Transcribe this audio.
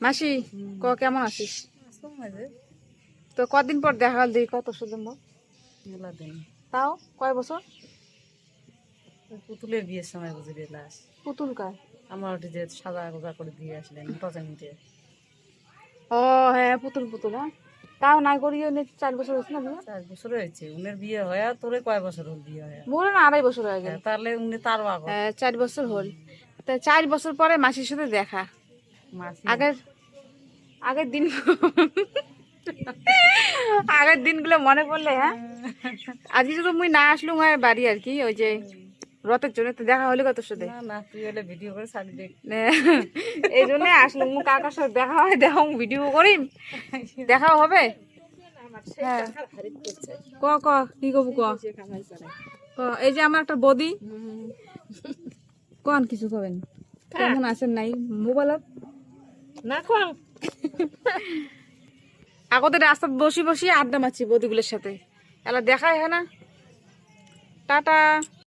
মাসি কেমন আছিস? তো কদিন পর দেখা হল, দেখি কত সুন্দর তাও কয় বছর? পুতুলের বিয়ের সময় বুঝলি লাশ পুতুল কার? আমার ওটি যে সাদা গোজা করে দিয়ে আসলেন টচামিতে। ও হ্যাঁ, পুতুল পুতুল। হ্যাঁ, তাও নাই করিও 4 বছর হয়েছে না বিয়ে? 4 বছর হয়েছে উনের বিয়ে হয়। তোরে কয় বছর হল বিয়ে হয়? মোর না 2.5 বছর হয়ে গেল। তাহলে উনি তার বাবা। 4 বছর হল। তা 4 বছর পরে মাসির সাথে দেখা। মাসি আগের দিন আগের দিনগুলো মনে পড়লে, হ্যাঁ আজকে যদি মুই না আসলুম হয় বাড়ি আর কি, ওই যে রথের জন্য তো দেখা হলে কত সাথে। না না, তুই হলে ভিডিও করে ছাড়ি দেখ। এই জন্য আসলুম, মু কাকার সাথে দেখা হয়, দেখো ভিডিও করিম, দেখাও হবে। হ্যাঁ ক ক কি কবু ক ক। এই যে আমার একটা বদি কন কিছু কবেন, কেমন আছেন নাই মোবাইলত না খাও আগতে রাস্তাত বসি বসি আড্ডা মারছি বদিগুলোর সাথে, এলা দেখাই হয় না। টাটা।